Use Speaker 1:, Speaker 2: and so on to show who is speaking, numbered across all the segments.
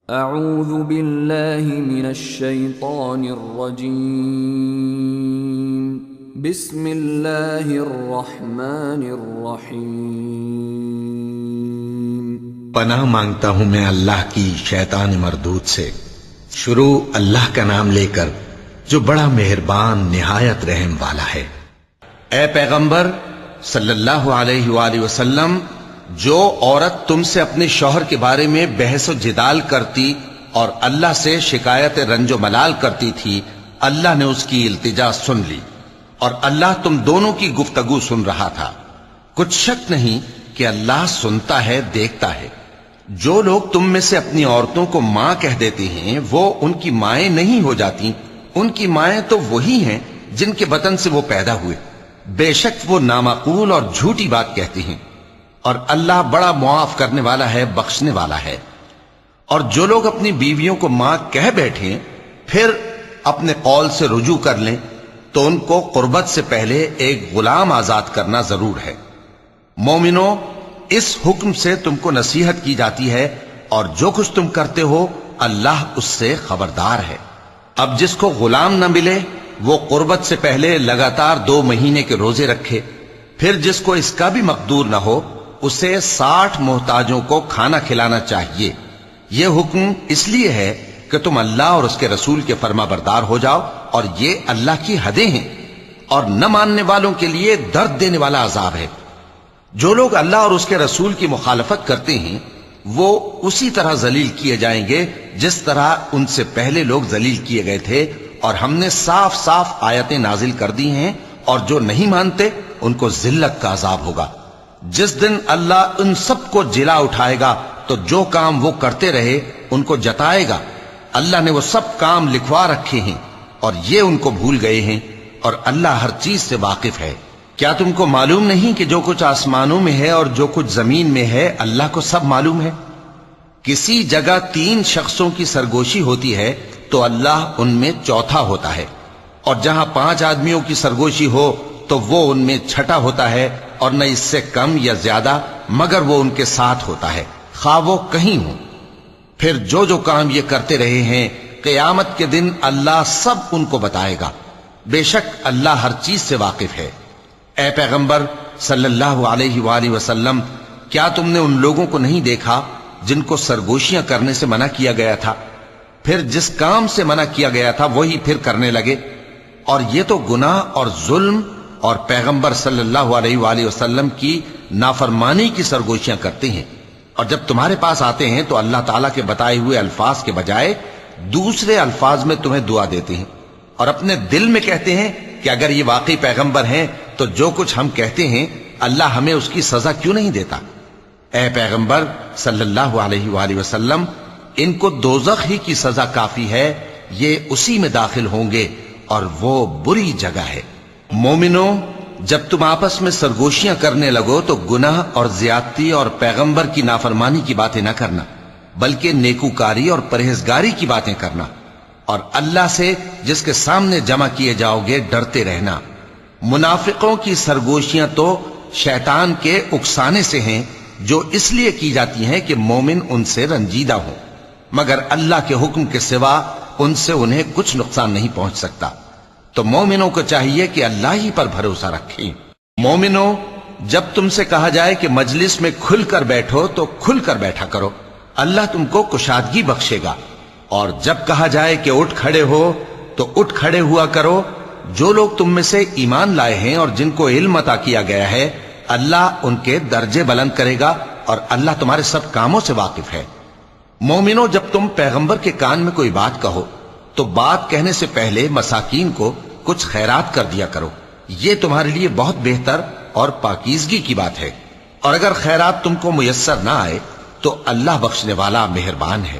Speaker 1: اعوذ باللہ من الشیطان الرجیم بسم اللہ الرحمن الرحیم
Speaker 2: پناہ مانگتا ہوں میں اللہ کی شیطان مردود سے۔ شروع اللہ کا نام لے کر جو بڑا مہربان نہایت رحم والا ہے۔ اے پیغمبر صلی اللہ علیہ وآلہ وسلم، جو عورت تم سے اپنے شوہر کے بارے میں بحث و جدال کرتی اور اللہ سے شکایت رنج و ملال کرتی تھی، اللہ نے اس کی التجا سن لی اور اللہ تم دونوں کی گفتگو سن رہا تھا۔ کچھ شک نہیں کہ اللہ سنتا ہے، دیکھتا ہے۔ جو لوگ تم میں سے اپنی عورتوں کو ماں کہہ دیتے ہیں وہ ان کی مائیں نہیں ہو جاتی، ان کی مائیں تو وہی ہیں جن کے بطن سے وہ پیدا ہوئے۔ بے شک وہ نامعقول اور جھوٹی بات کہتے ہیں، اور اللہ بڑا معاف کرنے والا ہے، بخشنے والا ہے۔ اور جو لوگ اپنی بیویوں کو ماں کہہ بیٹھیں پھر اپنے قول سے رجوع کر لیں تو ان کو قربت سے پہلے ایک غلام آزاد کرنا ضرور ہے۔ مومنوں، اس حکم سے تم کو نصیحت کی جاتی ہے اور جو کچھ تم کرتے ہو اللہ اس سے خبردار ہے۔ اب جس کو غلام نہ ملے وہ قربت سے پہلے لگاتار 2 مہینے کے روزے رکھے، پھر جس کو اس کا بھی مقدور نہ ہو اسے 60 محتاجوں کو کھانا کھلانا چاہیے۔ یہ حکم اس لیے ہے کہ تم اللہ اور اس کے رسول کے فرما بردار ہو جاؤ، اور یہ اللہ کی حدیں ہیں، اور نہ ماننے والوں کے لیے درد دینے والا عذاب ہے۔ جو لوگ اللہ اور اس کے رسول کی مخالفت کرتے ہیں وہ اسی طرح ذلیل کیے جائیں گے جس طرح ان سے پہلے لوگ ذلیل کیے گئے تھے، اور ہم نے صاف صاف آیتیں نازل کر دی ہیں، اور جو نہیں مانتے ان کو ذلت کا عذاب ہوگا۔ جس دن اللہ ان سب کو جلا اٹھائے گا تو جو کام وہ کرتے رہے ان کو جتائے گا۔ اللہ نے وہ سب کام لکھوا رکھے ہیں اور یہ ان کو بھول گئے ہیں، اور اللہ ہر چیز سے واقف ہے۔ کیا تم کو معلوم نہیں کہ جو کچھ آسمانوں میں ہے اور جو کچھ زمین میں ہے اللہ کو سب معلوم ہے؟ کسی جگہ 3 شخصوں کی سرگوشی ہوتی ہے تو اللہ ان میں چوتھا ہوتا ہے، اور جہاں 5 آدمیوں کی سرگوشی ہو تو وہ ان میں چھٹا ہوتا ہے، اور نہ اس سے کم یا زیادہ مگر وہ ان کے ساتھ ہوتا ہے، خواہ وہ کہیں ہوں۔ پھر جو جو کام یہ کرتے رہے ہیں قیامت کے دن اللہ سب ان کو بتائے گا۔ بے شک اللہ ہر چیز سے واقف ہے۔ اے پیغمبر صلی اللہ علیہ وآلہ وسلم، کیا تم نے ان لوگوں کو نہیں دیکھا جن کو سرگوشیاں کرنے سے منع کیا گیا تھا، پھر جس کام سے منع کیا گیا تھا وہی پھر کرنے لگے؟ اور یہ تو گناہ اور ظلم اور پیغمبر صلی اللہ علیہ وآلہ وسلم کی نافرمانی کی سرگوشیاں کرتے ہیں، اور جب تمہارے پاس آتے ہیں تو اللہ تعالیٰ کے بتائے ہوئے الفاظ کے بجائے دوسرے الفاظ میں تمہیں دعا دیتے ہیں، اور اپنے دل میں کہتے ہیں کہ اگر یہ واقعی پیغمبر ہیں تو جو کچھ ہم کہتے ہیں اللہ ہمیں اس کی سزا کیوں نہیں دیتا؟ اے پیغمبر صلی اللہ علیہ وآلہ وسلم، ان کو دوزخ ہی کی سزا کافی ہے، یہ اسی میں داخل ہوں گے اور وہ بری جگہ ہے۔ مومنوں، جب تم آپس میں سرگوشیاں کرنے لگو تو گناہ اور زیادتی اور پیغمبر کی نافرمانی کی باتیں نہ کرنا، بلکہ نیکوکاری اور پرہیزگاری کی باتیں کرنا، اور اللہ سے جس کے سامنے جمع کیے جاؤ گے ڈرتے رہنا۔ منافقوں کی سرگوشیاں تو شیطان کے اکسانے سے ہیں جو اس لیے کی جاتی ہیں کہ مومن ان سے رنجیدہ ہوں، مگر اللہ کے حکم کے سوا ان سے انہیں کچھ نقصان نہیں پہنچ سکتا۔ تو مومنوں کو چاہیے کہ اللہ ہی پر بھروسہ رکھیں۔ مومنوں، جب تم سے کہا جائے کہ مجلس میں کھل کر بیٹھو تو کھل کر بیٹھا کرو، اللہ تم کو کشادگی بخشے گا، اور جب کہا جائے کہ اٹھ کھڑے ہو تو اٹھ کھڑے ہوا کرو۔ جو لوگ تم میں سے ایمان لائے ہیں اور جن کو علم عطا کیا گیا ہے اللہ ان کے درجے بلند کرے گا، اور اللہ تمہارے سب کاموں سے واقف ہے۔ مومنوں، جب تم پیغمبر کے کان میں کوئی بات کہو تو بات کہنے سے پہلے مساکین کو کچھ خیرات کر دیا کرو، یہ تمہارے لیے بہت بہتر اور پاکیزگی کی بات ہے، اور اگر خیرات تم کو میسر نہ آئے تو اللہ بخشنے والا مہربان ہے۔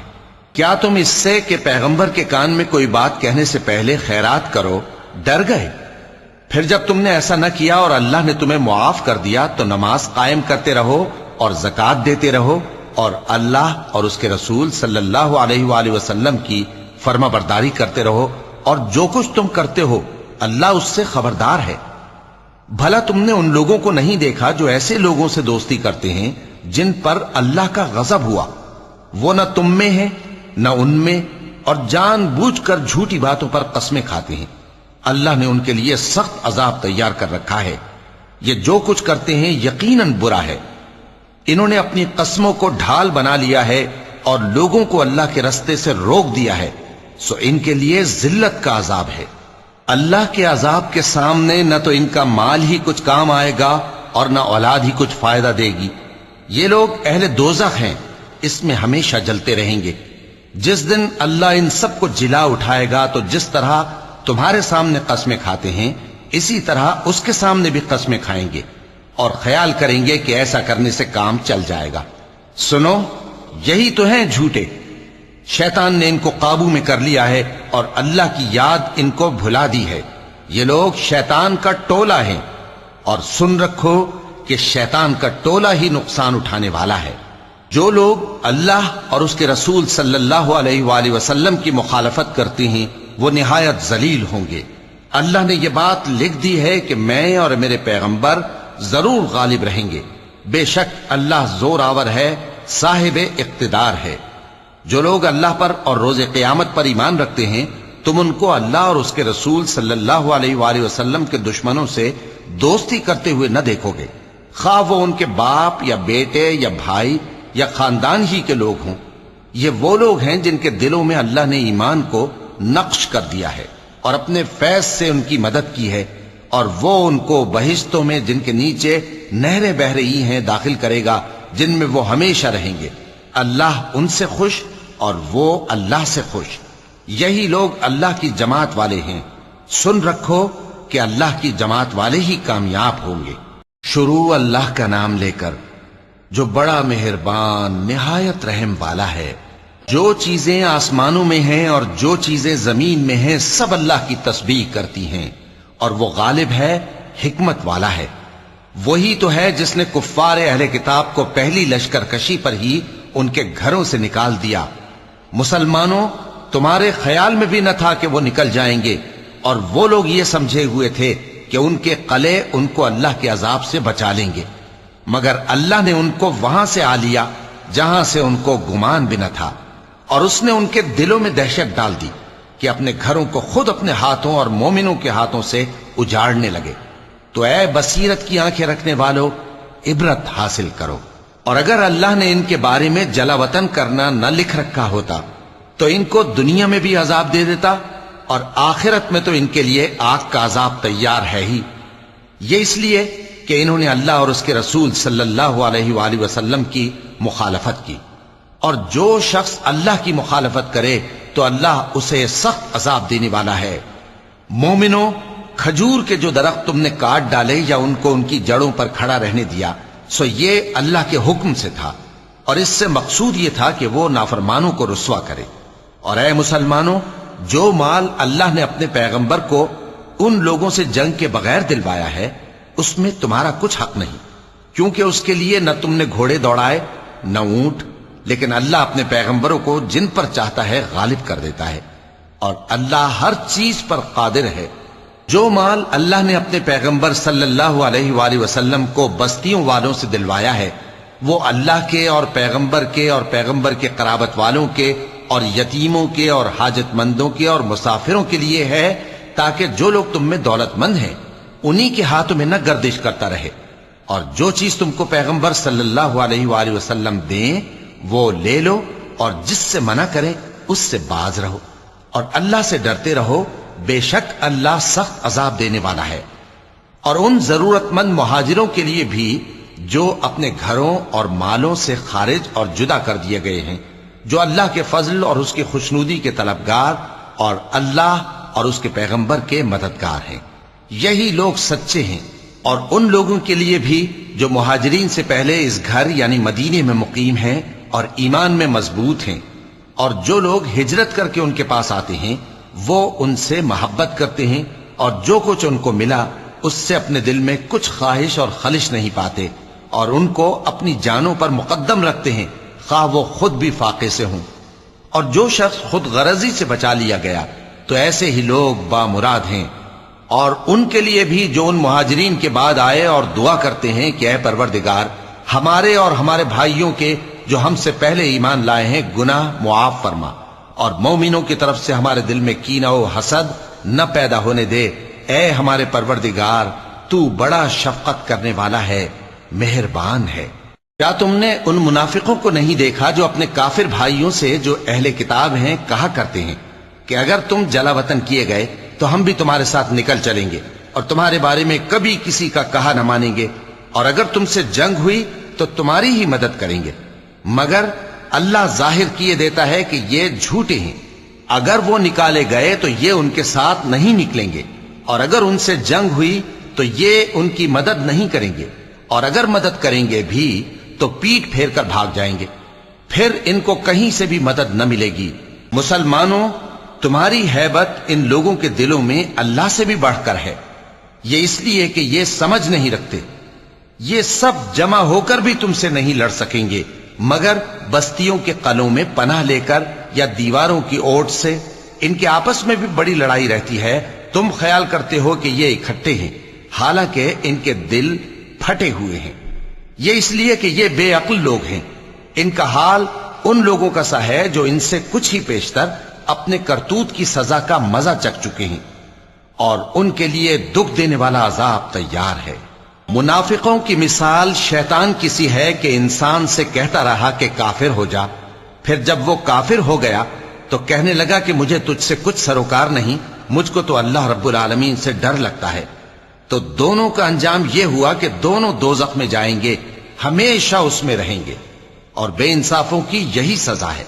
Speaker 2: کیا تم اس سے کہ پیغمبر کے کان میں کوئی بات کہنے سے پہلے خیرات کرو ڈر گئے؟ پھر جب تم نے ایسا نہ کیا اور اللہ نے تمہیں معاف کر دیا تو نماز قائم کرتے رہو اور زکوٰۃ دیتے رہو، اور اللہ اور اس کے رسول صلی اللہ علیہ وآلہ وسلم کی فرما برداری کرتے رہو، اور جو کچھ تم کرتے ہو اللہ اس سے خبردار ہے۔ بھلا تم نے ان لوگوں کو نہیں دیکھا جو ایسے لوگوں سے دوستی کرتے ہیں جن پر اللہ کا غضب ہوا؟ وہ نہ تم میں ہیں نہ ان میں، اور جان بوجھ کر جھوٹی باتوں پر قسمیں کھاتے ہیں۔ اللہ نے ان کے لیے سخت عذاب تیار کر رکھا ہے۔ یہ جو کچھ کرتے ہیں یقیناً برا ہے۔ انہوں نے اپنی قسموں کو ڈھال بنا لیا ہے اور لوگوں کو اللہ کے رستے سے روک دیا ہے، سو ان کے لیے ذلت کا عذاب ہے۔ اللہ کے عذاب کے سامنے نہ تو ان کا مال ہی کچھ کام آئے گا اور نہ اولاد ہی کچھ فائدہ دے گی۔ یہ لوگ اہل دوزخ ہیں، اس میں ہمیشہ جلتے رہیں گے۔ جس دن اللہ ان سب کو جلا اٹھائے گا تو جس طرح تمہارے سامنے قسمیں کھاتے ہیں اسی طرح اس کے سامنے بھی قسمیں کھائیں گے، اور خیال کریں گے کہ ایسا کرنے سے کام چل جائے گا۔ سنو، یہی تو ہیں جھوٹے۔ شیطان نے ان کو قابو میں کر لیا ہے اور اللہ کی یاد ان کو بھلا دی ہے۔ یہ لوگ شیطان کا ٹولہ ہیں، اور سن رکھو کہ شیطان کا ٹولہ ہی نقصان اٹھانے والا ہے۔ جو لوگ اللہ اور اس کے رسول صلی اللہ علیہ وآلہ وسلم کی مخالفت کرتے ہیں وہ نہایت ذلیل ہوں گے۔ اللہ نے یہ بات لکھ دی ہے کہ میں اور میرے پیغمبر ضرور غالب رہیں گے۔ بے شک اللہ زور آور ہے، صاحب اقتدار ہے۔ جو لوگ اللہ پر اور روز قیامت پر ایمان رکھتے ہیں تم ان کو اللہ اور اس کے رسول صلی اللہ علیہ وآلہ وسلم کے دشمنوں سے دوستی کرتے ہوئے نہ دیکھو گے، خواہ وہ ان کے باپ یا بیٹے یا بھائی یا خاندان ہی کے لوگ ہوں۔ یہ وہ لوگ ہیں جن کے دلوں میں اللہ نے ایمان کو نقش کر دیا ہے اور اپنے فیض سے ان کی مدد کی ہے، اور وہ ان کو بہشتوں میں جن کے نیچے نہریں بہ رہی ہیں داخل کرے گا، جن میں وہ ہمیشہ رہیں گے۔ اللہ ان سے خوش اور وہ اللہ سے خوش۔ یہی لوگ اللہ کی جماعت والے ہیں۔ سن رکھو کہ اللہ کی جماعت والے ہی کامیاب ہوں گے۔ شروع اللہ کا نام لے کر جو بڑا مہربان نہایت رحم والا ہے۔ جو چیزیں آسمانوں میں ہیں اور جو چیزیں زمین میں ہیں سب اللہ کی تسبیح کرتی ہیں، اور وہ غالب ہے، حکمت والا ہے۔ وہی تو ہے جس نے کفار اہل کتاب کو پہلی لشکر کشی پر ہی ان کے گھروں سے نکال دیا۔ مسلمانوں، تمہارے خیال میں بھی نہ تھا کہ وہ نکل جائیں گے، اور وہ لوگ یہ سمجھے ہوئے تھے کہ ان کے قلعے ان کو اللہ کے عذاب سے بچا لیں گے، مگر اللہ نے ان کو وہاں سے آ لیا جہاں سے ان کو گمان بھی نہ تھا، اور اس نے ان کے دلوں میں دہشت ڈال دی کہ اپنے گھروں کو خود اپنے ہاتھوں اور مومنوں کے ہاتھوں سے اجاڑنے لگے۔ تو اے بصیرت کی آنکھیں رکھنے والو، عبرت حاصل کرو۔ اور اگر اللہ نے ان کے بارے میں جلا وطن کرنا نہ لکھ رکھا ہوتا تو ان کو دنیا میں بھی عذاب دے دیتا، اور آخرت میں تو ان کے لیے آگ کا عذاب تیار ہے ہی۔ یہ اس لیے کہ انہوں نے اللہ اور اس کے رسول صلی اللہ علیہ وآلہ وسلم کی مخالفت کی، اور جو شخص اللہ کی مخالفت کرے تو اللہ اسے سخت عذاب دینے والا ہے۔ مومنوں، کھجور کے جو درخت تم نے کاٹ ڈالے یا ان کو ان کی جڑوں پر کھڑا رہنے دیا، سو یہ اللہ کے حکم سے تھا، اور اس سے مقصود یہ تھا کہ وہ نافرمانوں کو رسوا کرے۔ اور اے مسلمانوں، جو مال اللہ نے اپنے پیغمبر کو ان لوگوں سے جنگ کے بغیر دلوایا ہے اس میں تمہارا کچھ حق نہیں، کیونکہ اس کے لیے نہ تم نے گھوڑے دوڑائے نہ اونٹ، لیکن اللہ اپنے پیغمبروں کو جن پر چاہتا ہے غالب کر دیتا ہے، اور اللہ ہر چیز پر قادر ہے۔ جو مال اللہ نے اپنے پیغمبر صلی اللہ علیہ وآلہ وسلم کو بستیوں والوں سے دلوایا ہے وہ اللہ کے اور پیغمبر کے اور پیغمبر کے قرابت والوں کے اور یتیموں کے اور حاجت مندوں کے اور مسافروں کے لیے ہے، تاکہ جو لوگ تم میں دولت مند ہیں انہی کے ہاتھوں میں نہ گردش کرتا رہے، اور جو چیز تم کو پیغمبر صلی اللہ علیہ وآلہ وسلم دیں وہ لے لو، اور جس سے منع کریں اس سے باز رہو، اور اللہ سے ڈرتے رہو، بے شک اللہ سخت عذاب دینے والا ہے۔ اور ان ضرورت مند مہاجروں کے لیے بھی جو اپنے گھروں اور مالوں سے خارج اور جدا کر دیے گئے ہیں، جو اللہ کے فضل اور اس کی خوشنودی کے طلبگار اور اللہ اور اس کے پیغمبر کے مددگار ہیں، یہی لوگ سچے ہیں۔ اور ان لوگوں کے لیے بھی جو مہاجرین سے پہلے اس گھر یعنی مدینے میں مقیم ہیں اور ایمان میں مضبوط ہیں، اور جو لوگ ہجرت کر کے ان کے پاس آتے ہیں وہ ان سے محبت کرتے ہیں، اور جو کچھ ان کو ملا اس سے اپنے دل میں کچھ خواہش اور خلش نہیں پاتے، اور ان کو اپنی جانوں پر مقدم رکھتے ہیں خواہ وہ خود بھی فاقے سے ہوں۔ اور جو شخص خود غرضی سے بچا لیا گیا تو ایسے ہی لوگ بامراد ہیں۔ اور ان کے لیے بھی جو ان مہاجرین کے بعد آئے اور دعا کرتے ہیں کہ اے پروردگار ہمارے اور ہمارے بھائیوں کے جو ہم سے پہلے ایمان لائے ہیں گناہ معاف فرما، اور مومنوں کی طرف سے ہمارے دل میں کینہ و حسد نہ پیدا ہونے دے۔ اے ہمارے پروردگار، تو بڑا شفقت کرنے والا ہے، مہربان ہے۔ کیا تم نے ان منافقوں کو نہیں دیکھا جو اپنے کافر بھائیوں سے جو اہل کتاب ہیں کہا کرتے ہیں کہ اگر تم جلا وطن کیے گئے تو ہم بھی تمہارے ساتھ نکل چلیں گے اور تمہارے بارے میں کبھی کسی کا کہا نہ مانیں گے، اور اگر تم سے جنگ ہوئی تو تمہاری ہی مدد کریں گے، مگر اللہ ظاہر کیے دیتا ہے کہ یہ جھوٹے ہیں۔ اگر وہ نکالے گئے تو یہ ان کے ساتھ نہیں نکلیں گے، اور اگر ان سے جنگ ہوئی تو یہ ان کی مدد نہیں کریں گے، اور اگر مدد کریں گے بھی تو پیٹ پھیر کر بھاگ جائیں گے، پھر ان کو کہیں سے بھی مدد نہ ملے گی۔ مسلمانوں، تمہاری ہیبت ان لوگوں کے دلوں میں اللہ سے بھی بڑھ کر ہے، یہ اس لیے کہ یہ سمجھ نہیں رکھتے۔ یہ سب جمع ہو کر بھی تم سے نہیں لڑ سکیں گے، مگر بستیوں کے قلعوں میں پناہ لے کر یا دیواروں کی اوٹ سے۔ ان کے آپس میں بھی بڑی لڑائی رہتی ہے، تم خیال کرتے ہو کہ یہ اکٹھے ہیں، حالانکہ ان کے دل پھٹے ہوئے ہیں۔ یہ اس لیے کہ یہ بے عقل لوگ ہیں۔ ان کا حال ان لوگوں کا سا ہے جو ان سے کچھ ہی پیشتر اپنے کرتوت کی سزا کا مزہ چکھ چکے ہیں، اور ان کے لیے دکھ دینے والا عذاب تیار ہے۔ منافقوں کی مثال شیطان کی سی ہے کہ انسان سے کہتا رہا کہ کافر ہو جا، پھر جب وہ کافر ہو گیا تو کہنے لگا کہ مجھے تجھ سے کچھ سروکار نہیں، مجھ کو تو اللہ رب العالمین سے ڈر لگتا ہے۔ تو دونوں کا انجام یہ ہوا کہ دونوں دوزخ میں جائیں گے، ہمیشہ اس میں رہیں گے، اور بے انصافوں کی یہی سزا ہے۔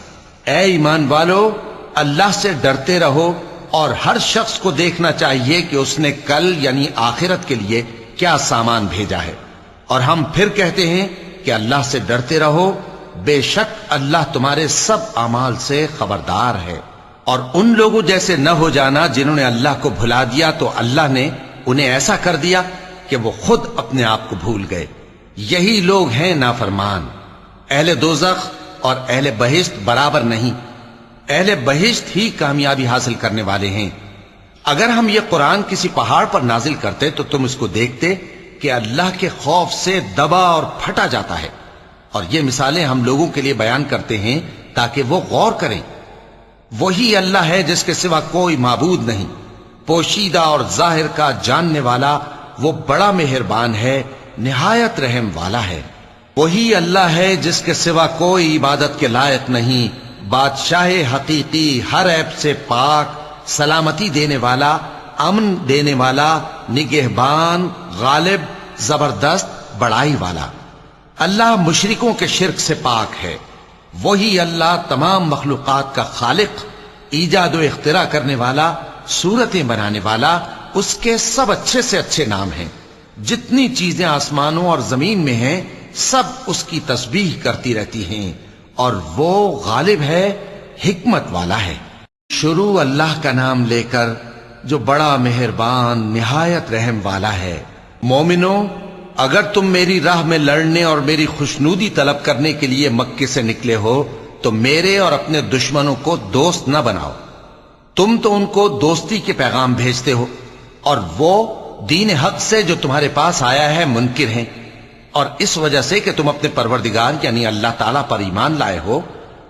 Speaker 2: اے ایمان والو، اللہ سے ڈرتے رہو، اور ہر شخص کو دیکھنا چاہیے کہ اس نے کل یعنی آخرت کے لیے کیا سامان بھیجا ہے۔ اور ہم پھر کہتے ہیں کہ اللہ سے ڈرتے رہو، بے شک اللہ تمہارے سب اعمال سے خبردار ہے۔ اور ان لوگوں جیسے نہ ہو جانا جنہوں نے اللہ کو بھلا دیا تو اللہ نے انہیں ایسا کر دیا کہ وہ خود اپنے آپ کو بھول گئے۔ یہی لوگ ہیں نافرمان۔ اہل دوزخ اور اہل بہشت برابر نہیں، اہل بہشت ہی کامیابی حاصل کرنے والے ہیں۔ اگر ہم یہ قرآن کسی پہاڑ پر نازل کرتے تو تم اس کو دیکھتے کہ اللہ کے خوف سے دبا اور پھٹا جاتا ہے، اور یہ مثالیں ہم لوگوں کے لیے بیان کرتے ہیں تاکہ وہ غور کریں۔ وہی اللہ ہے جس کے سوا کوئی معبود نہیں، پوشیدہ اور ظاہر کا جاننے والا، وہ بڑا مہربان ہے، نہایت رحم والا ہے۔ وہی اللہ ہے جس کے سوا کوئی عبادت کے لائق نہیں، بادشاہ حقیقی، ہر عیب سے پاک، سلامتی دینے والا، امن دینے والا، نگہبان، غالب، زبردست، بڑائی والا۔ اللہ مشرکوں کے شرک سے پاک ہے۔ وہی اللہ تمام مخلوقات کا خالق، ایجاد و اختراع کرنے والا، صورتیں بنانے والا، اس کے سب اچھے سے اچھے نام ہیں۔ جتنی چیزیں آسمانوں اور زمین میں ہیں سب اس کی تسبیح کرتی رہتی ہیں، اور وہ غالب ہے، حکمت والا ہے۔ شروع اللہ کا نام لے کر جو بڑا مہربان نہایت رحم والا ہے۔ مومنوں، اگر تم میری راہ میں لڑنے اور میری خوشنودی طلب کرنے کے لیے مکے سے نکلے ہو تو میرے اور اپنے دشمنوں کو دوست نہ بناؤ۔ تم تو ان کو دوستی کے پیغام بھیجتے ہو، اور وہ دین حق سے جو تمہارے پاس آیا ہے منکر ہیں، اور اس وجہ سے کہ تم اپنے پروردگار یعنی اللہ تعالیٰ پر ایمان لائے ہو،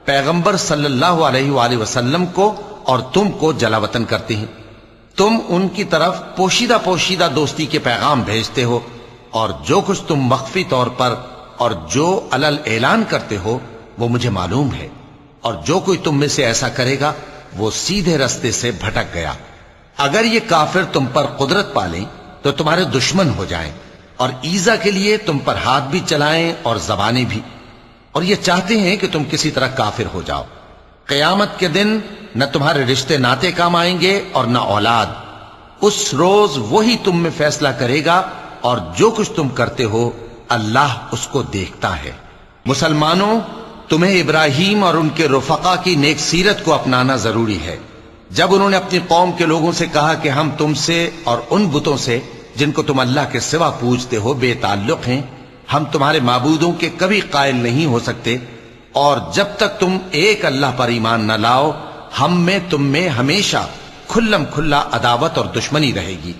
Speaker 2: پیغمبر صلی اللہ علیہ وآلہ وسلم کو اور تم کو جلا وطن کرتے ہیں۔ تم ان کی طرف پوشیدہ پوشیدہ دوستی کے پیغام بھیجتے ہو، اور جو کچھ تم مخفی طور پر اور جو علل اعلان کرتے ہو وہ مجھے معلوم ہے، اور جو کوئی تم میں سے ایسا کرے گا وہ سیدھے رستے سے بھٹک گیا۔ اگر یہ کافر تم پر قدرت پالیں تو تمہارے دشمن ہو جائیں، اور ایذا کے لیے تم پر ہاتھ بھی چلائیں اور زبانیں بھی، اور یہ چاہتے ہیں کہ تم کسی طرح کافر ہو جاؤ۔ قیامت کے دن نہ تمہارے رشتے ناتے کام آئیں گے اور نہ اولاد۔ اس روز وہی تم میں فیصلہ کرے گا، اور جو کچھ تم کرتے ہو اللہ اس کو دیکھتا ہے۔ مسلمانوں، تمہیں ابراہیم اور ان کے رفقا کی نیک سیرت کو اپنانا ضروری ہے۔ جب انہوں نے اپنی قوم کے لوگوں سے کہا کہ ہم تم سے اور ان بتوں سے جن کو تم اللہ کے سوا پوجتے ہو بے تعلق ہیں، ہم تمہارے معبودوں کے کبھی قائل نہیں ہو سکتے، اور جب تک تم ایک اللہ پر ایمان نہ لاؤ ہم میں تم میں ہمیشہ کھلم کھلا عداوت اور دشمنی رہے گی۔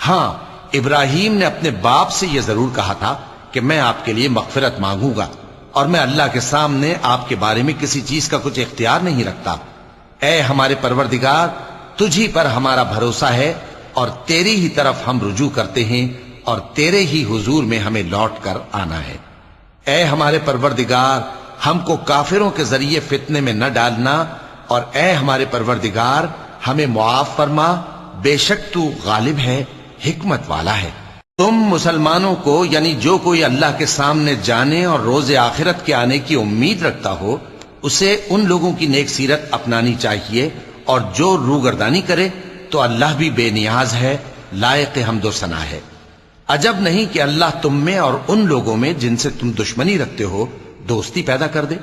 Speaker 2: ہاں، ابراہیم نے اپنے باپ سے یہ ضرور کہا تھا کہ میں آپ کے لیے مغفرت مانگوں گا، اور میں اللہ کے سامنے آپ کے بارے میں کسی چیز کا کچھ اختیار نہیں رکھتا۔ اے ہمارے پروردگار تجھی پر ہمارا بھروسہ ہے اور تیری ہی طرف ہم رجوع کرتے ہیں اور تیرے ہی حضور میں ہمیں لوٹ کر آنا ہے۔ اے ہمارے پروردگار ہم کو کافروں کے ذریعے فتنے میں نہ ڈالنا، اور اے ہمارے پروردگار ہمیں معاف فرما، بے شک تو غالب ہے، حکمت والا ہے۔ تم مسلمانوں کو یعنی جو کوئی اللہ کے سامنے جانے اور روز آخرت کے آنے کی امید رکھتا ہو اسے ان لوگوں کی نیک سیرت اپنانی چاہیے، اور جو روگردانی کرے تو اللہ بھی بے نیاز ہے، لائق حمد و ثنا ہے۔ عجب نہیں کہ اللہ تم میں اور ان لوگوں میں جن سے تم دشمنی رکھتے ہو دوستی پیدا کر دے،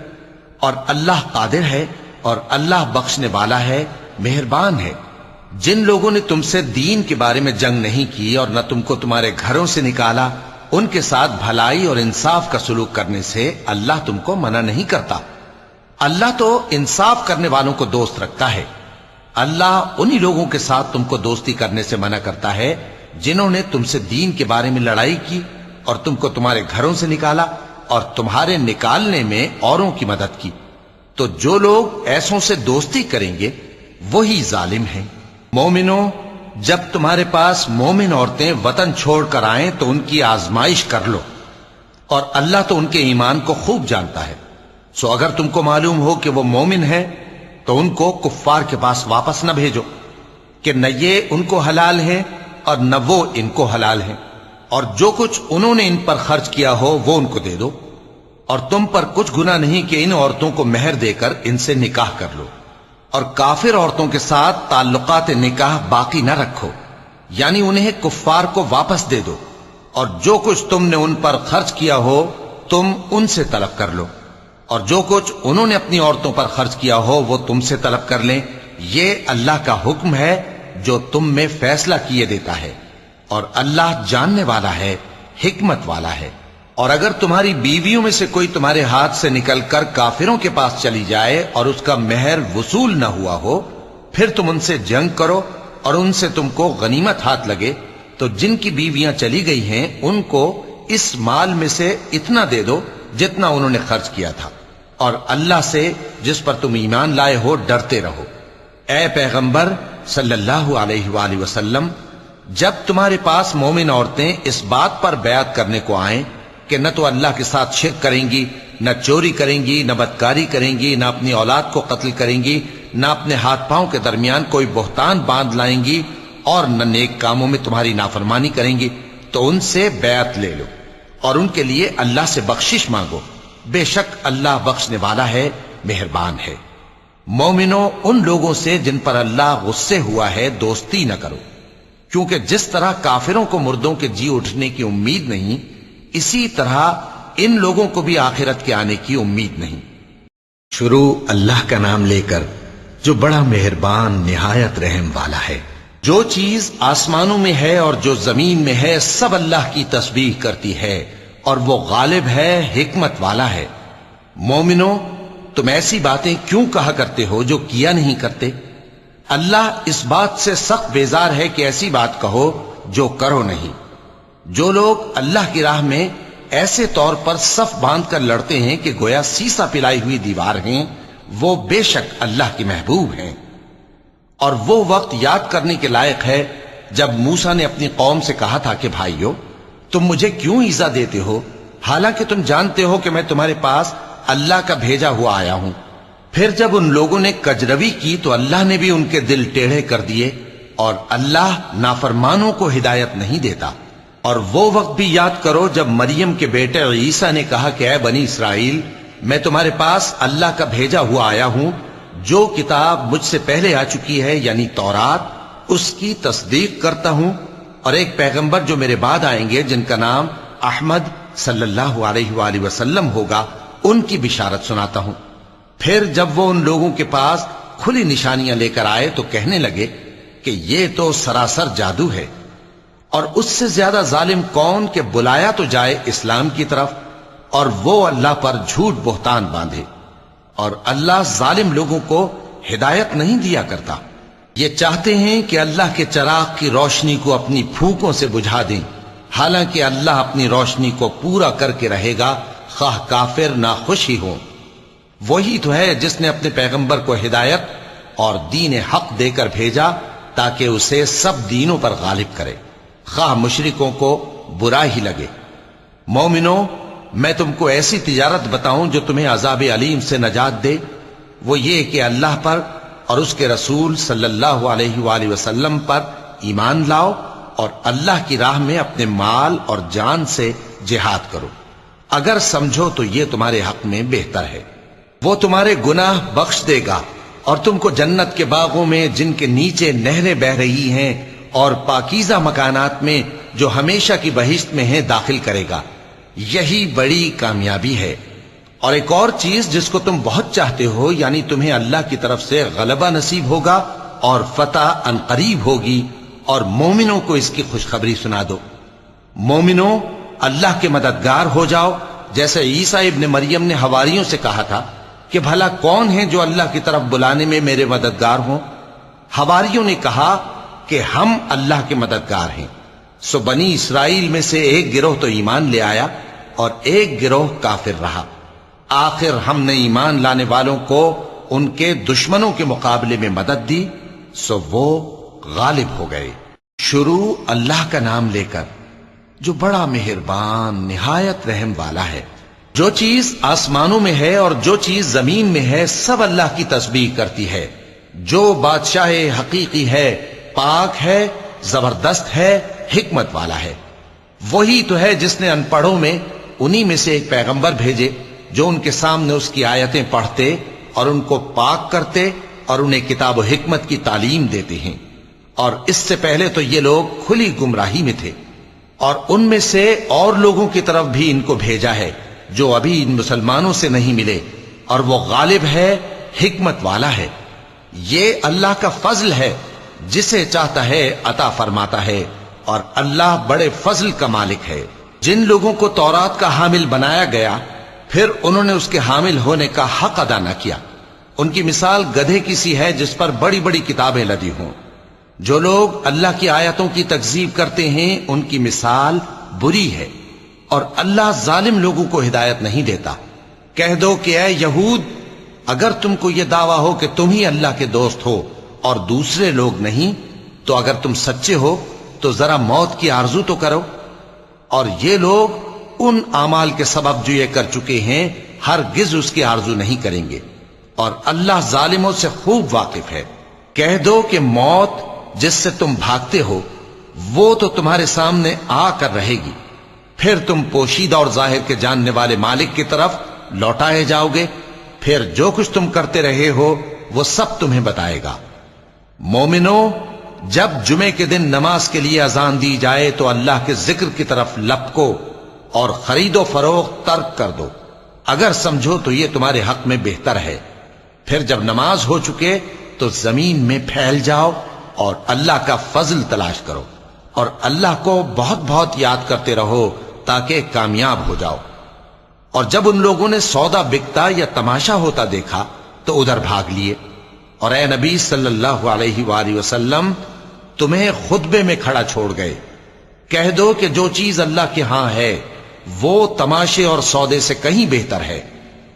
Speaker 2: اور اللہ قادر ہے اور اللہ بخشنے والا ہے، مہربان ہے۔ جن لوگوں نے تم سے دین کے بارے میں جنگ نہیں کی اور نہ تم کو تمہارے گھروں سے نکالا، ان کے ساتھ بھلائی اور انصاف کا سلوک کرنے سے اللہ تم کو منع نہیں کرتا۔ اللہ تو انصاف کرنے والوں کو دوست رکھتا ہے۔ اللہ انہی لوگوں کے ساتھ تم کو دوستی کرنے سے منع کرتا ہے جنہوں نے تم سے دین کے بارے میں لڑائی کی اور تم کو تمہارے گھروں سے نکالا اور تمہارے نکالنے میں اوروں کی مدد کی۔ تو جو لوگ ایسوں سے دوستی کریں گے وہی ظالم ہیں۔ مومنوں، جب تمہارے پاس مومن عورتیں وطن چھوڑ کر آئیں تو ان کی آزمائش کر لو، اور اللہ تو ان کے ایمان کو خوب جانتا ہے۔ سو اگر تم کو معلوم ہو کہ وہ مومن ہیں تو ان کو کفار کے پاس واپس نہ بھیجو کہ نہ یہ ان کو حلال ہیں اور نہ وہ ان کو حلال ہیں، اور جو کچھ انہوں نے ان پر خرچ کیا ہو وہ ان کو دے دو، اور تم پر کچھ گناہ نہیں کہ ان عورتوں کو مہر دے کر ان سے نکاح کر لو، اور کافر عورتوں کے ساتھ تعلقات نکاح باقی نہ رکھو، یعنی انہیں کفار کو واپس دے دو، اور جو کچھ تم نے ان پر خرچ کیا ہو تم ان سے طلب کر لو، اور جو کچھ انہوں نے اپنی عورتوں پر خرچ کیا ہو وہ تم سے طلب کر لیں۔ یہ اللہ کا حکم ہے جو تم میں فیصلہ کیے دیتا ہے، اور اللہ جاننے والا ہے، حکمت والا ہے۔ اور اگر تمہاری بیویوں میں سے کوئی تمہارے ہاتھ سے نکل کر کافروں کے پاس چلی جائے اور اس کا مہر وصول نہ ہوا ہو، پھر تم ان سے جنگ کرو اور ان سے تم کو غنیمت ہاتھ لگے، تو جن کی بیویاں چلی گئی ہیں ان کو اس مال میں سے اتنا دے دو جتنا انہوں نے خرچ کیا تھا، اور اللہ سے جس پر تم ایمان لائے ہو ڈرتے رہو۔ اے پیغمبر صلی اللہ علیہ وآلہ وسلم، جب تمہارے پاس مومن عورتیں اس بات پر بیعت کرنے کو آئیں کہ نہ تو اللہ کے ساتھ شرک کریں گی، نہ چوری کریں گی، نہ بدکاری کریں گی، نہ اپنی اولاد کو قتل کریں گی، نہ اپنے ہاتھ پاؤں کے درمیان کوئی بہتان باندھ لائیں گی، اور نہ نیک کاموں میں تمہاری نافرمانی کریں گی، تو ان سے بیعت لے لو اور ان کے لیے اللہ سے بخشش مانگو، بے شک اللہ بخشنے والا ہے، مہربان ہے۔ مومنوں، ان لوگوں سے جن پر اللہ غصے ہوا ہے دوستی نہ کرو، کیونکہ جس طرح کافروں کو مردوں کے جی اٹھنے کی امید نہیں، اسی طرح ان لوگوں کو بھی آخرت کے آنے کی امید نہیں۔ شروع اللہ کا نام لے کر جو بڑا مہربان نہایت رحم والا ہے۔ جو چیز آسمانوں میں ہے اور جو زمین میں ہے سب اللہ کی تسبیح کرتی ہے، اور وہ غالب ہے، حکمت والا ہے۔ مومنوں، تم ایسی باتیں کیوں کہا کرتے ہو جو کیا نہیں کرتے؟ اللہ اس بات سے سخت بیزار ہے کہ ایسی بات کہو جو کرو نہیں۔ جو لوگ اللہ کی راہ میں ایسے طور پر صف باندھ کر لڑتے ہیں کہ گویا سیسا پلائی ہوئی دیوار ہیں، وہ بے شک اللہ کے محبوب ہیں۔ اور وہ وقت یاد کرنے کے لائق ہے جب موسیٰ نے اپنی قوم سے کہا تھا کہ بھائیو، تم مجھے کیوں ایذا دیتے ہو حالانکہ تم جانتے ہو کہ میں تمہارے پاس اللہ کا بھیجا ہوا آیا ہوں۔ پھر جب ان لوگوں نے کجروی کی تو اللہ نے بھی ان کے دل ٹیڑھے کر دیے، اور اللہ نافرمانوں کو ہدایت نہیں دیتا۔ اور وہ وقت بھی یاد کرو جب مریم کے بیٹے عیسیٰ نے کہا کہ اے بنی اسرائیل، میں تمہارے پاس اللہ کا بھیجا ہوا آیا ہوں، جو کتاب مجھ سے پہلے آ چکی ہے یعنی تورات، اس کی تصدیق کرتا ہوں، اور ایک پیغمبر جو میرے بعد آئیں گے جن کا نام احمد صلی اللہ علیہ وآلہ وسلم ہوگا، ان کی بشارت سناتا ہوں۔ پھر جب وہ ان لوگوں کے پاس کھلی نشانیاں لے کر آئے تو کہنے لگے کہ یہ تو سراسر جادو ہے، اور اس سے زیادہ ظالم کون کہ بلایا تو جائے اسلام کی طرف اور وہ اللہ پر جھوٹ بہتان باندھے، اور اللہ ظالم لوگوں کو ہدایت نہیں دیا کرتا۔ یہ چاہتے ہیں کہ اللہ کے چراغ کی روشنی کو اپنی پھونکوں سے بجھا دیں، حالانکہ اللہ اپنی روشنی کو پورا کر کے رہے گا، خواہ کافر ناخوش ہی ہوں۔ وہی تو ہے جس نے اپنے پیغمبر کو ہدایت اور دین حق دے کر بھیجا تاکہ اسے سب دینوں پر غالب کرے، خواہ مشرکوں کو برا ہی لگے۔ مومنو، میں تم کو ایسی تجارت بتاؤں جو تمہیں عذاب علیم سے نجات دے؟ وہ یہ کہ اللہ پر اور اس کے رسول صلی اللہ علیہ وآلہ وسلم پر ایمان لاؤ اور اللہ کی راہ میں اپنے مال اور جان سے جہاد کرو۔ اگر سمجھو تو یہ تمہارے حق میں بہتر ہے۔ وہ تمہارے گناہ بخش دے گا اور تم کو جنت کے باغوں میں جن کے نیچے نہریں بہ رہی ہیں اور پاکیزہ مکانات میں جو ہمیشہ کی بہشت میں ہیں داخل کرے گا۔ یہی بڑی کامیابی ہے۔ اور ایک اور چیز جس کو تم بہت چاہتے ہو، یعنی تمہیں اللہ کی طرف سے غلبہ نصیب ہوگا اور فتح عنقریب ہوگی، اور مومنوں کو اس کی خوشخبری سنا دو۔ مومنوں، اللہ کے مددگار ہو جاؤ، جیسے عیسیٰ ابن مریم نے حواریوں سے کہا تھا کہ بھلا کون ہیں جو اللہ کی طرف بلانے میں میرے مددگار ہوں؟ حواریوں نے کہا کہ ہم اللہ کے مددگار ہیں۔ سو بنی اسرائیل میں سے ایک گروہ تو ایمان لے آیا اور ایک گروہ کافر رہا۔ آخر ہم نے ایمان لانے والوں کو ان کے دشمنوں کے مقابلے میں مدد دی، سو وہ غالب ہو گئے۔ شروع اللہ کا نام لے کر جو بڑا مہربان نہایت رحم والا ہے۔ جو چیز آسمانوں میں ہے اور جو چیز زمین میں ہے سب اللہ کی تسبیح کرتی ہے۔ جو بادشاہ حقیقی ہے، پاک ہے، زبردست ہے، حکمت والا ہے۔ وہی تو ہے جس نے ان پڑھوں میں انہی میں سے ایک پیغمبر بھیجے جو ان کے سامنے اس کی آیتیں پڑھتے اور ان کو پاک کرتے اور انہیں کتاب و حکمت کی تعلیم دیتے ہیں۔ اور اس سے پہلے تو یہ لوگ کھلی گمراہی میں تھے، اور ان میں سے اور لوگوں کی طرف بھی ان کو بھیجا ہے جو ابھی ان مسلمانوں سے نہیں ملے، اور وہ غالب ہے، حکمت والا ہے۔ یہ اللہ کا فضل ہے، جسے چاہتا ہے عطا فرماتا ہے، اور اللہ بڑے فضل کا مالک ہے۔ جن لوگوں کو تورات کا حامل بنایا گیا پھر انہوں نے اس کے حامل ہونے کا حق ادا نہ کیا، ان کی مثال گدھے کی سی ہے جس پر بڑی بڑی کتابیں لدی ہوں۔ جو لوگ اللہ کی آیتوں کی تکذیب کرتے ہیں ان کی مثال بری ہے، اور اللہ ظالم لوگوں کو ہدایت نہیں دیتا۔ کہہ دو کہ اے یہود، اگر تم کو یہ دعویٰ ہو کہ تم ہی اللہ کے دوست ہو اور دوسرے لوگ نہیں، تو اگر تم سچے ہو تو ذرا موت کی آرزو تو کرو۔ اور یہ لوگ ان اعمال کے سبب جو یہ کر چکے ہیں ہرگز اس کی آرزو نہیں کریں گے، اور اللہ ظالموں سے خوب واقف ہے۔ کہہ دو کہ موت جس سے تم بھاگتے ہو وہ تو تمہارے سامنے آ کر رہے گی، پھر تم پوشیدہ اور ظاہر کے جاننے والے مالک کی طرف لوٹائے جاؤ گے، پھر جو کچھ تم کرتے رہے ہو وہ سب تمہیں بتائے گا۔ مومنو، جب جمعے کے دن نماز کے لیے اذان دی جائے تو اللہ کے ذکر کی طرف لپکو اور خرید و فروخت ترک کر دو، اگر سمجھو تو یہ تمہارے حق میں بہتر ہے۔ پھر جب نماز ہو چکے تو زمین میں پھیل جاؤ اور اللہ کا فضل تلاش کرو، اور اللہ کو بہت بہت یاد کرتے رہو تاکہ کامیاب ہو جاؤ۔ اور جب ان لوگوں نے سودا بکتا یا تماشا ہوتا دیکھا تو ادھر بھاگ لیے، اور اے نبی صلی اللہ علیہ وآلہ وسلم تمہیں خطبے میں کھڑا چھوڑ گئے۔ کہہ دو کہ جو چیز اللہ کے ہاں ہے وہ تماشے اور سودے سے کہیں بہتر ہے،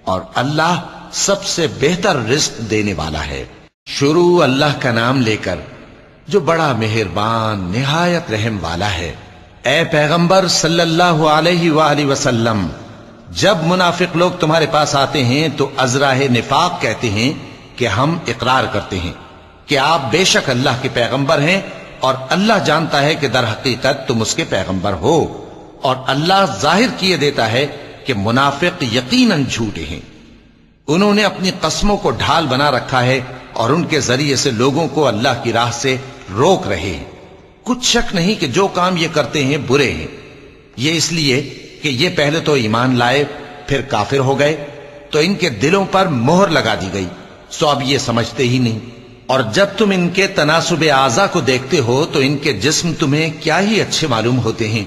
Speaker 2: اور اللہ سب سے بہتر رزق دینے والا ہے۔ شروع اللہ کا نام لے کر جو بڑا مہربان نہایت رحم والا ہے۔ اے پیغمبر صلی اللہ علیہ وآلہ وسلم، جب منافق لوگ تمہارے پاس آتے ہیں تو ازراہ نفاق کہتے ہیں کہ ہم اقرار کرتے ہیں کہ آپ بے شک اللہ کے پیغمبر ہیں، اور اللہ جانتا ہے کہ در حقیقت تم اس کے پیغمبر ہو، اور اللہ ظاہر کیے دیتا ہے کہ منافق یقیناً جھوٹے ہیں۔ انہوں نے اپنی قسموں کو ڈھال بنا رکھا ہے اور ان کے ذریعے سے لوگوں کو اللہ کی راہ سے روک رہے ہیں۔ کچھ شک نہیں کہ جو کام یہ کرتے ہیں برے ہیں، یہ اس لیے کہ یہ پہلے تو ایمان لائے پھر کافر ہو گئے، تو ان کے دلوں پر مہر لگا دی گئی، سو اب یہ سمجھتے ہی نہیں۔ اور جب تم ان کے تناسب اعضاء کو دیکھتے ہو تو ان کے جسم تمہیں کیا ہی اچھے معلوم ہوتے ہیں،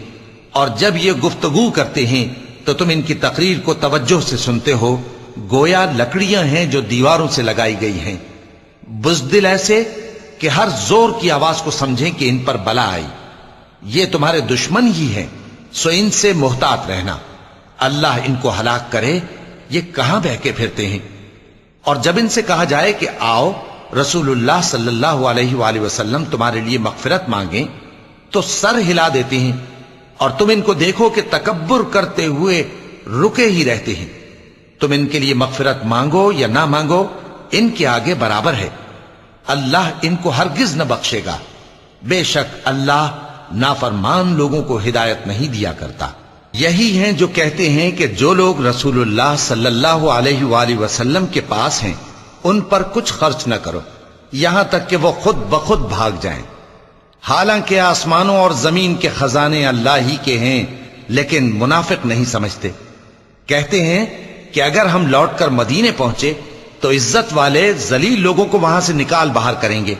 Speaker 2: اور جب یہ گفتگو کرتے ہیں تو تم ان کی تقریر کو توجہ سے سنتے ہو، گویا لکڑیاں ہیں جو دیواروں سے لگائی گئی ہیں، بزدل ایسے کہ ہر زور کی آواز کو سمجھیں کہ ان پر بلا آئی۔ یہ تمہارے دشمن ہی ہیں، سو ان سے محتاط رہنا، اللہ ان کو ہلاک کرے، یہ کہاں بہکے پھرتے ہیں۔ اور جب ان سے کہا جائے کہ آؤ رسول اللہ صلی اللہ علیہ وآلہ وسلم تمہارے لیے مغفرت مانگیں تو سر ہلا دیتے ہیں، اور تم ان کو دیکھو کہ تکبر کرتے ہوئے رکے ہی رہتے ہیں۔ تم ان کے لیے مغفرت مانگو یا نہ مانگو، ان کے آگے برابر ہے، اللہ ان کو ہرگز نہ بخشے گا، بے شک اللہ نافرمان لوگوں کو ہدایت نہیں دیا کرتا۔ یہی ہیں جو کہتے ہیں کہ جو لوگ رسول اللہ صلی اللہ علیہ وآلہ وسلم کے پاس ہیں ان پر کچھ خرچ نہ کرو یہاں تک کہ وہ خود بخود بھاگ جائیں، حالانکہ آسمانوں اور زمین کے خزانے اللہ ہی کے ہیں، لیکن منافق نہیں سمجھتے۔ کہتے ہیں کہ اگر ہم لوٹ کر مدینے پہنچے تو عزت والے ذلیل لوگوں کو وہاں سے نکال باہر کریں گے،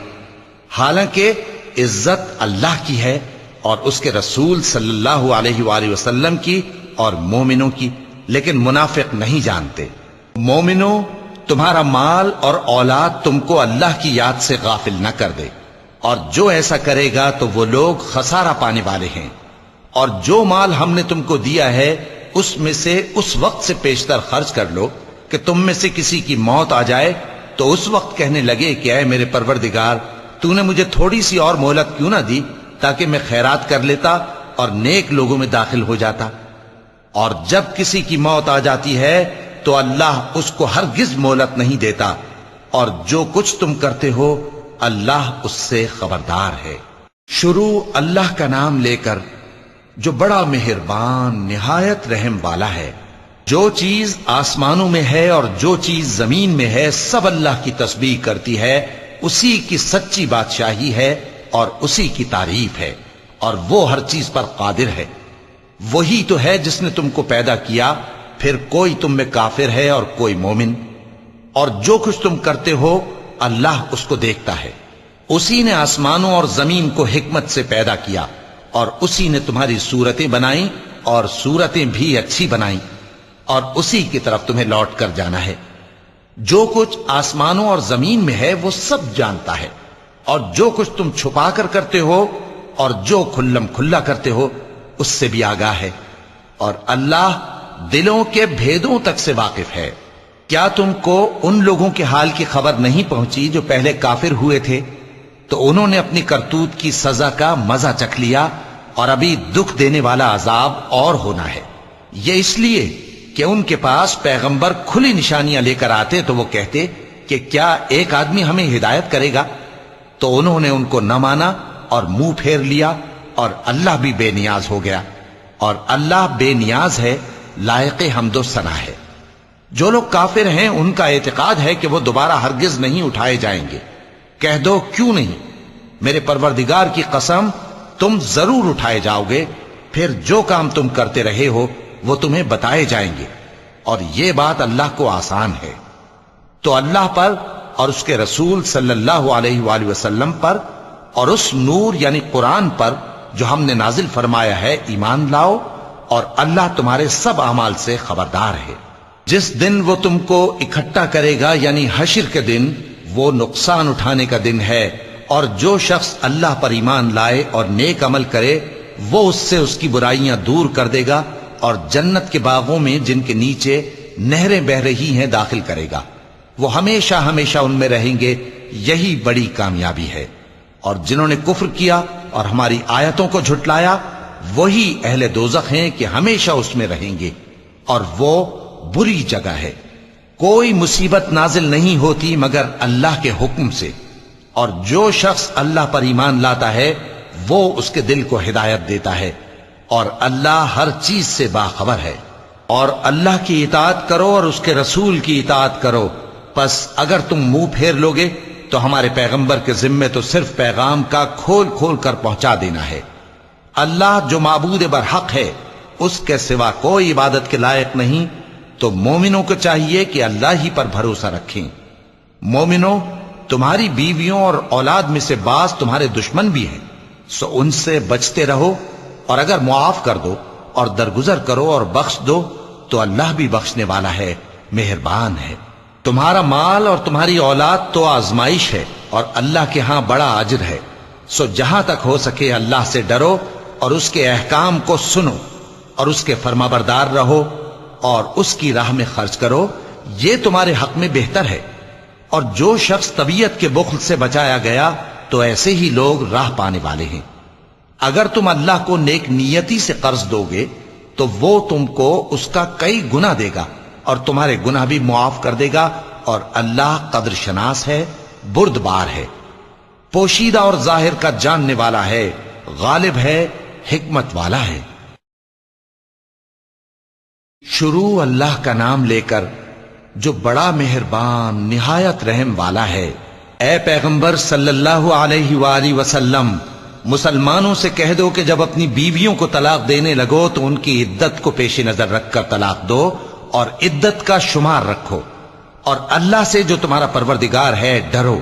Speaker 2: حالانکہ عزت اللہ کی ہے اور اس کے رسول صلی اللہ علیہ وآلہ وسلم کی اور مومنوں کی، لیکن منافق نہیں جانتے۔ مومنوں، تمہارا مال اور اولاد تم کو اللہ کی یاد سے غافل نہ کر دے، اور جو ایسا کرے گا تو وہ لوگ خسارہ پانے والے ہیں۔ اور جو مال ہم نے تم کو دیا ہے اس میں سے اس وقت سے پیشتر خرچ کر لو کہ تم میں سے کسی کی موت آ جائے تو اس وقت کہنے لگے کہ اے میرے پروردگار، تو نے مجھے تھوڑی سی اور مہلت کیوں نہ دی تاکہ میں خیرات کر لیتا اور نیک لوگوں میں داخل ہو جاتا۔ اور جب کسی کی موت آ جاتی ہے تو اللہ اس کو ہرگز مہلت نہیں دیتا، اور جو کچھ تم کرتے ہو اللہ اس سے خبردار ہے۔ شروع اللہ کا نام لے کر جو بڑا مہربان نہایت رحم والا ہے۔ جو چیز آسمانوں میں ہے اور جو چیز زمین میں ہے سب اللہ کی تسبیح کرتی ہے، اسی کی سچی بادشاہی ہے اور اسی کی تعریف ہے، اور وہ ہر چیز پر قادر ہے۔ وہی تو ہے جس نے تم کو پیدا کیا، پھر کوئی تم میں کافر ہے اور کوئی مومن، اور جو کچھ تم کرتے ہو اللہ اس کو دیکھتا ہے۔ اسی نے آسمانوں اور زمین کو حکمت سے پیدا کیا، اور اسی نے تمہاری صورتیں بنائیں اور صورتیں بھی اچھی بنائیں، اور اسی کی طرف تمہیں لوٹ کر جانا ہے۔ جو کچھ آسمانوں اور زمین میں ہے وہ سب جانتا ہے، اور جو کچھ تم چھپا کر کرتے ہو اور جو کھلم کھلا کرتے ہو اس سے بھی آگاہ ہے، اور اللہ دلوں کے بھیدوں تک سے واقف ہے۔ کیا تم کو ان لوگوں کے حال کی خبر نہیں پہنچی جو پہلے کافر ہوئے تھے؟ تو انہوں نے اپنی کرتوت کی سزا کا مزہ چکھ لیا، اور ابھی دکھ دینے والا عذاب اور ہونا ہے۔ یہ اس لیے کہ ان کے پاس پیغمبر کھلی نشانیاں لے کر آتے تو وہ کہتے کہ کیا ایک آدمی ہمیں ہدایت کرے گا؟ تو انہوں نے ان کو نہ مانا اور منہ پھیر لیا، اور اللہ بھی بے نیاز ہو گیا، اور اللہ بے نیاز ہے، لائق حمد و ثنا ہے۔ جو لوگ کافر ہیں ان کا اعتقاد ہے کہ وہ دوبارہ ہرگز نہیں اٹھائے جائیں گے۔ کہہ دو کیوں نہیں، میرے پروردگار کی قسم تم ضرور اٹھائے جاؤ گے، پھر جو کام تم کرتے رہے ہو وہ تمہیں بتائے جائیں گے، اور یہ بات اللہ کو آسان ہے۔ تو اللہ پر اور اس کے رسول صلی اللہ علیہ وآلہ وسلم پر اور اس نور یعنی قرآن پر جو ہم نے نازل فرمایا ہے ایمان لاؤ، اور اللہ تمہارے سب اعمال سے خبردار ہے۔ جس دن وہ تم کو اکٹھا کرے گا یعنی حشر کے دن، وہ نقصان اٹھانے کا دن ہے، اور جو شخص اللہ پر ایمان لائے اور نیک عمل کرے وہ اس سے اس کی برائیاں دور کر دے گا، اور جنت کے باغوں میں جن کے نیچے نہریں بہ رہی ہیں داخل کرے گا۔ وہ ہمیشہ ہمیشہ ان میں رہیں گے، یہی بڑی کامیابی ہے۔ اور جنہوں نے کفر کیا اور ہماری آیتوں کو جھٹلایا وہی اہل دوزخ ہیں کہ ہمیشہ اس میں رہیں گے، اور وہ بری جگہ ہے۔ کوئی مصیبت نازل نہیں ہوتی مگر اللہ کے حکم سے، اور جو شخص اللہ پر ایمان لاتا ہے وہ اس کے دل کو ہدایت دیتا ہے، اور اللہ ہر چیز سے باخبر ہے۔ اور اللہ کی اطاعت کرو اور اس کے رسول کی اطاعت کرو، پس اگر تم منہ پھیر لوگے تو ہمارے پیغمبر کے ذمے تو صرف پیغام کا کھول کھول کر پہنچا دینا ہے۔ اللہ جو معبود برحق ہے اس کے سوا کوئی عبادت کے لائق نہیں، تو مومنوں کو چاہیے کہ اللہ ہی پر بھروسہ رکھیں۔ مومنوں، تمہاری بیویوں اور اولاد میں سے بعض تمہارے دشمن بھی ہیں، سو ان سے بچتے رہو، اور اگر معاف کر دو اور درگزر کرو اور بخش دو تو اللہ بھی بخشنے والا ہے، مہربان ہے۔ تمہارا مال اور تمہاری اولاد تو آزمائش ہے، اور اللہ کے ہاں بڑا اجر ہے، سو جہاں تک ہو سکے اللہ سے ڈرو اور اس کے احکام کو سنو اور اس کے فرمانبردار رہو اور اس کی راہ میں خرچ کرو، یہ تمہارے حق میں بہتر ہے۔ اور جو شخص طبیعت کے بخل سے بچایا گیا تو ایسے ہی لوگ راہ پانے والے ہیں۔ اگر تم اللہ کو نیک نیتی سے قرض دو گے تو وہ تم کو اس کا کئی گنا دے گا اور تمہارے گناہ بھی معاف کر دے گا، اور اللہ قدر شناس ہے، بردبار ہے، پوشیدہ اور ظاہر کا جاننے والا ہے، غالب ہے، حکمت والا ہے۔ شروع اللہ کا نام لے کر جو بڑا مہربان نہایت رحم والا ہے۔ اے پیغمبر صلی اللہ علیہ وآلہ وسلم، مسلمانوں سے کہہ دو کہ جب اپنی بیویوں کو طلاق دینے لگو تو ان کی عدت کو پیش نظر رکھ کر طلاق دو اور عدت کا شمار رکھو، اور اللہ سے جو تمہارا پروردگار ہے ڈرو۔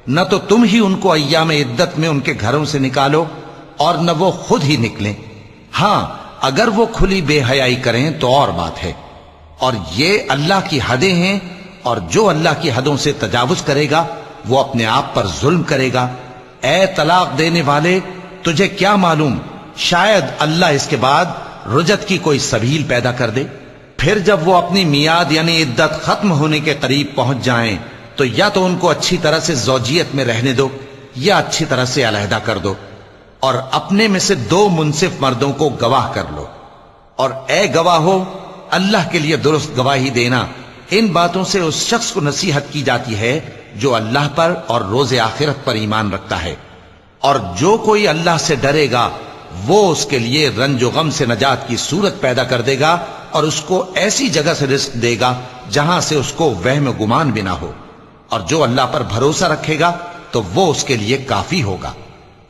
Speaker 2: نہ تو تم ہی ان کو ایام عدت میں ان کے گھروں سے نکالو اور نہ وہ خود ہی نکلیں، ہاں اگر وہ کھلی بے حیائی کریں تو اور بات ہے، اور یہ اللہ کی حدیں ہیں، اور جو اللہ کی حدوں سے تجاوز کرے گا وہ اپنے آپ پر ظلم کرے گا۔ اے طلاق دینے والے، تجھے کیا معلوم، شاید اللہ اس کے بعد رجعت کی کوئی سبیل پیدا کر دے۔ پھر جب وہ اپنی میعاد یعنی عدت ختم ہونے کے قریب پہنچ جائیں تو یا تو ان کو اچھی طرح سے زوجیت میں رہنے دو یا اچھی طرح سے علیحدہ کر دو، اور اپنے میں سے 2 منصف مردوں کو گواہ کر لو، اور اے گواہو، اللہ کے لیے درست گواہی دینا۔ ان باتوں سے اس شخص کو نصیحت کی جاتی ہے جو اللہ پر اور روز آخرت پر ایمان رکھتا ہے، اور جو کوئی اللہ سے ڈرے گا وہ اس کے لیے رنج و غم سے نجات کی صورت پیدا کر دے گا، اور اس کو ایسی جگہ سے رزق دے گا جہاں سے اس کو وہم و گمان بھی نہ ہو، اور جو اللہ پر بھروسہ رکھے گا تو وہ اس کے لیے کافی ہوگا۔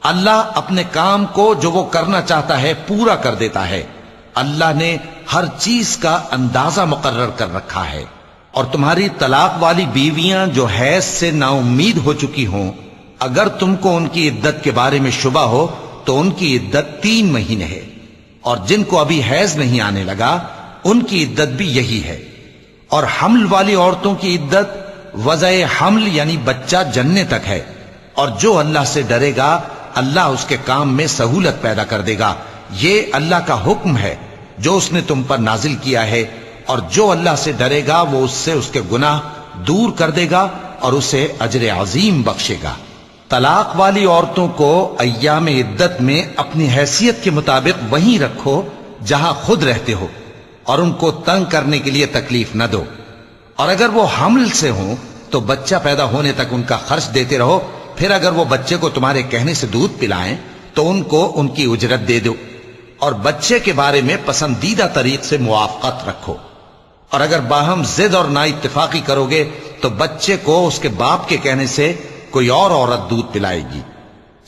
Speaker 2: اللہ اپنے کام کو جو وہ کرنا چاہتا ہے پورا کر دیتا ہے۔ اللہ نے ہر چیز کا اندازہ مقرر کر رکھا ہے۔ اور تمہاری طلاق والی بیویاں جو حیض سے نا امید ہو چکی ہوں، اگر تم کو ان کی عدت کے بارے میں شبہ ہو تو ان کی عدت 3 مہینے ہے، اور جن کو ابھی حیض نہیں آنے لگا ان کی عدت بھی یہی ہے۔ اور حمل والی عورتوں کی عدت وضع حمل یعنی بچہ جننے تک ہے، اور جو اللہ سے ڈرے گا اللہ اس کے کام میں سہولت پیدا کر دے گا۔ یہ اللہ کا حکم ہے جو اس نے تم پر نازل کیا ہے، اور جو اللہ سے ڈرے گا وہ اس سے اس کے گناہ دور کر دے گا اور اسے اجر عظیم بخشے گا۔ طلاق والی عورتوں کو ایام عدت میں اپنی حیثیت کے مطابق وہیں رکھو جہاں خود رہتے ہو، اور ان کو تنگ کرنے کے لیے تکلیف نہ دو، اور اگر وہ حمل سے ہوں تو بچہ پیدا ہونے تک ان کا خرچ دیتے رہو، پھر اگر وہ بچے کو تمہارے کہنے سے دودھ پلائیں تو ان کو ان کی اجرت دے دو، اور بچے کے بارے میں پسندیدہ طریق سے موافقت رکھو، اور اگر باہم ضد اور نا اتفاقی کرو گے تو بچے کو اس کے باپ کے کہنے سے کوئی اور عورت دودھ پلائے گی۔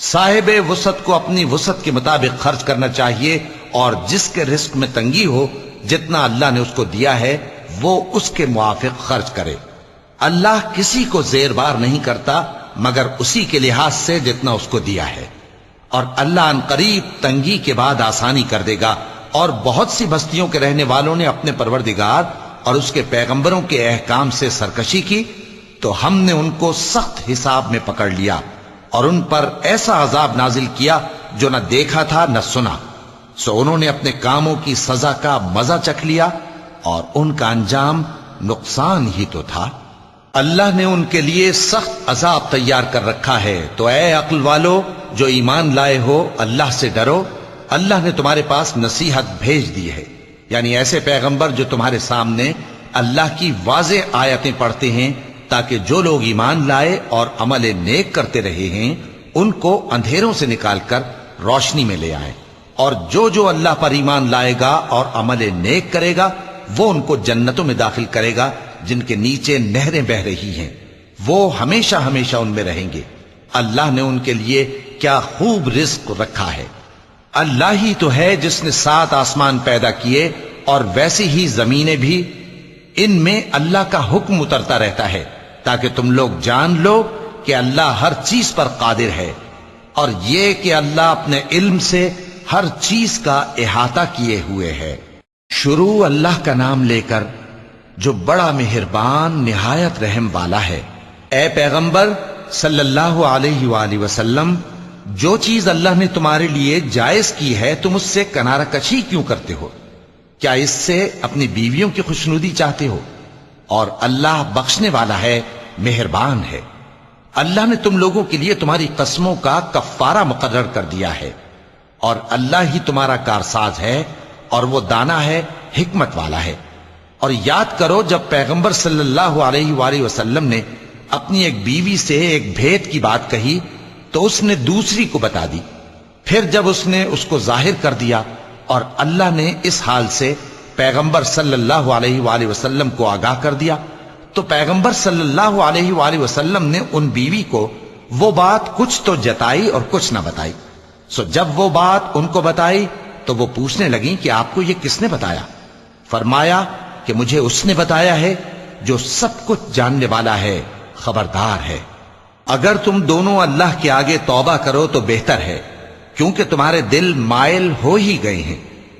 Speaker 2: صاحب وسعت کو اپنی وسعت کے مطابق خرچ کرنا چاہیے، اور جس کے رزق میں تنگی ہو جتنا اللہ نے اس کو دیا ہے وہ اس کے موافق خرچ کرے۔ اللہ کسی کو زیر بار نہیں کرتا مگر اسی کے لحاظ سے جتنا اس کو دیا ہے، اور اللہ ان قریب تنگی کے بعد آسانی کر دے گا۔ اور بہت سی بستیوں کے رہنے والوں نے اپنے پروردگار اور اس کے پیغمبروں کے احکام سے سرکشی کی تو ہم نے ان کو سخت حساب میں پکڑ لیا، اور ان پر ایسا عذاب نازل کیا جو نہ دیکھا تھا نہ سنا، سو انہوں نے اپنے کاموں کی سزا کا مزہ چکھ لیا، اور ان کا انجام نقصان ہی تو تھا۔ اللہ نے ان کے لیے سخت عذاب تیار کر رکھا ہے، تو اے عقل والو جو ایمان لائے ہو اللہ سے ڈرو۔ اللہ نے تمہارے پاس نصیحت بھیج دی ہے، یعنی ایسے پیغمبر جو تمہارے سامنے اللہ کی واضح آیتیں پڑھتے ہیں تاکہ جو لوگ ایمان لائے اور عمل نیک کرتے رہے ہیں ان کو اندھیروں سے نکال کر روشنی میں لے آئیں، اور جو اللہ پر ایمان لائے گا اور عمل نیک کرے گا وہ ان کو جنتوں میں داخل کرے گا جن کے نیچے نہریں بہ رہی ہیں، وہ ہمیشہ ہمیشہ ان میں رہیں گے۔ اللہ نے ان کے لیے کیا خوب رزق رکھا ہے۔ اللہ ہی تو ہے جس نے 7 آسمان پیدا کیے اور ویسی ہی زمینیں بھی، ان میں اللہ کا حکم اترتا رہتا ہے تاکہ تم لوگ جان لو کہ اللہ ہر چیز پر قادر ہے، اور یہ کہ اللہ اپنے علم سے ہر چیز کا احاطہ کیے ہوئے ہے۔ شروع اللہ کا نام لے کر جو بڑا مہربان نہایت رحم والا ہے۔ اے پیغمبر صلی اللہ علیہ وآلہ وسلم، جو چیز اللہ نے تمہارے لیے جائز کی ہے تم اس سے کنارہ کشی کیوں کرتے ہو؟ کیا اس سے اپنی بیویوں کی خوشنودی چاہتے ہو؟ اور اللہ بخشنے والا ہے مہربان ہے۔ اللہ نے تم لوگوں کے لیے تمہاری قسموں کا کفارہ مقرر کر دیا ہے، اور اللہ ہی تمہارا کارساز ہے، اور وہ دانا ہے، حکمت والا ہے۔ اور یاد کرو جب پیغمبر صلی اللہ علیہ وآلہ وسلم نے اپنی ایک بیوی سے ایک بھید کی بات کہی تو اس نے دوسری کو بتا دی، پھر جب اس نے اس کو ظاہر کر دیا اور اللہ نے اس حال سے پیغمبر صلی اللہ علیہ وآلہ وسلم کو آگاہ کر دیا تو پیغمبر صلی اللہ علیہ وآلہ وسلم نے ان بیوی کو وہ بات کچھ تو جتائی اور کچھ نہ بتائی۔ سو جب وہ بات ان کو بتائی تو وہ پوچھنے لگیں کہ آپ کو یہ کس نے بتایا؟ فرمایا کہ مجھے اس نے بتایا ہے جو سب کچھ جاننے والا ہے، خبردار ہے۔ اگر تم دونوں اللہ کے آگے توبہ کرو تو بہتر ہے، کیونکہ تمہارے دل مائل ہو ہی گئے ہیں،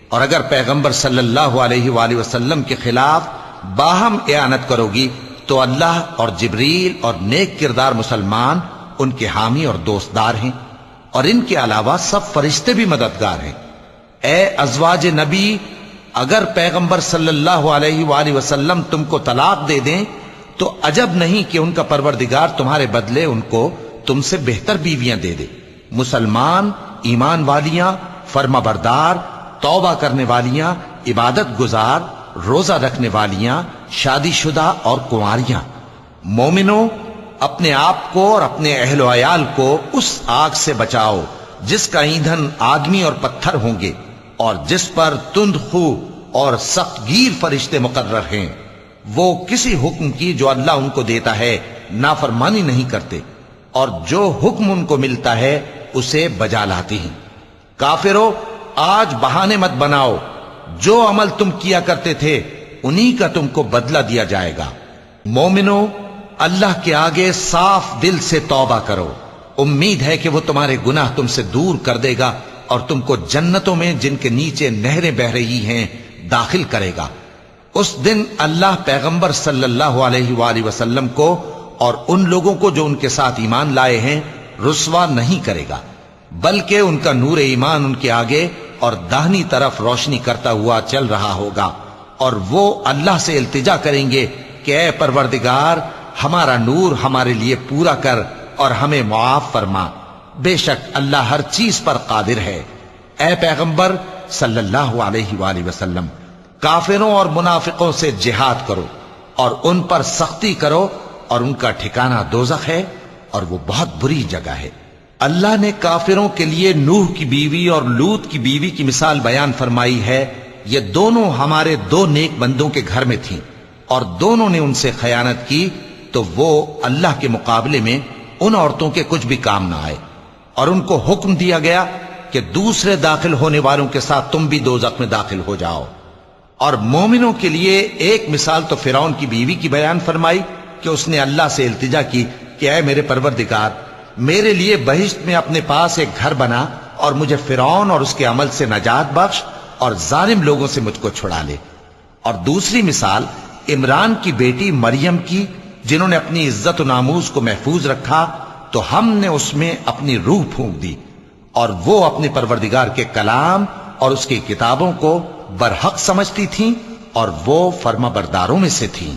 Speaker 2: اور اگر پیغمبر صلی اللہ علیہ وآلہ وسلم کے خلاف باہم اعانت کرو گی تو اللہ اور جبریل اور نیک کردار مسلمان ان کے حامی اور دوستدار ہیں، اور ان کے علاوہ سب فرشتے بھی مددگار ہیں۔ اے ازواج نبی، اگر پیغمبر صلی اللہ علیہ وآلہ وسلم تم کو طلاق دے دیں تو عجب نہیں کہ ان کا پروردگار تمہارے بدلے ان کو تم سے بہتر بیویاں دے دے، مسلمان، ایمان والیاں، فرما بردار، توبہ کرنے والیاں، عبادت گزار، روزہ رکھنے والیاں، شادی شدہ اور کنواریاں۔ مومنوں، اپنے آپ کو اور اپنے اہل و عیال کو اس آگ سے بچاؤ جس کا ایندھن آدمی اور پتھر ہوں گے، اور جس پر تند خو اور سخت گیر فرشتے مقرر ہیں۔ وہ کسی حکم کی جو اللہ ان کو دیتا ہے نافرمانی نہیں کرتے، اور جو حکم ان کو ملتا ہے اسے بجا لاتے ہیں۔ کافرو، آج بہانے مت بناؤ، جو عمل تم کیا کرتے تھے انہی کا تم کو بدلہ دیا جائے گا۔ مومنو، اللہ کے آگے صاف دل سے توبہ کرو، امید ہے کہ وہ تمہارے گناہ تم سے دور کر دے گا اور تم کو جنتوں میں جن کے نیچے نہریں بہ رہی ہیں داخل کرے گا۔ اس دن اللہ پیغمبر صلی اللہ علیہ وآلہ وسلم کو اور ان لوگوں کو جو ان کے ساتھ ایمان لائے ہیں رسوا نہیں کرے گا، بلکہ ان کا نور ایمان ان کے آگے اور داہنی طرف روشنی کرتا ہوا چل رہا ہوگا، اور وہ اللہ سے التجا کریں گے کہ اے پروردگار، ہمارا نور ہمارے لیے پورا کر اور ہمیں معاف فرما، بے شک اللہ ہر چیز پر قادر ہے۔ اے پیغمبر صلی اللہ علیہ وآلہ وسلم، کافروں اور منافقوں سے جہاد کرو اور ان پر سختی کرو، اور ان کا ٹھکانہ دوزخ ہے اور وہ بہت بری جگہ ہے۔ اللہ نے کافروں کے لیے نوح کی بیوی اور لوط کی بیوی کی مثال بیان فرمائی ہے۔ یہ دونوں ہمارے دو نیک بندوں کے گھر میں تھیں، اور دونوں نے ان سے خیانت کی تو وہ اللہ کے مقابلے میں ان عورتوں کے کچھ بھی کام نہ آئے، اور ان کو حکم دیا گیا کہ دوسرے داخل ہونے والوں کے ساتھ تم بھی دوزخ میں داخل ہو جاؤ۔ اور مومنوں کے لیے ایک مثال تو فرعون کی بیوی کی بیان فرمائی کہ اس نے اللہ سے التجا کی کہ اے میرے پروردگار، میرے لیے بہشت میں اپنے پاس ایک گھر بنا اور مجھے فرعون اور اس کے عمل سے نجات بخش اور ظالم لوگوں سے مجھ کو چھڑا لے۔ اور دوسری مثال عمران کی بیٹی مریم کی، جنہوں نے اپنی عزت و ناموس کو محفوظ رکھا تو ہم نے اس میں اپنی روح پھونک دی، اور وہ اپنے پروردگار کے کلام اور اس کی کتابوں کو برحق سمجھتی تھیں، اور وہ فرما برداروں میں سے تھیں۔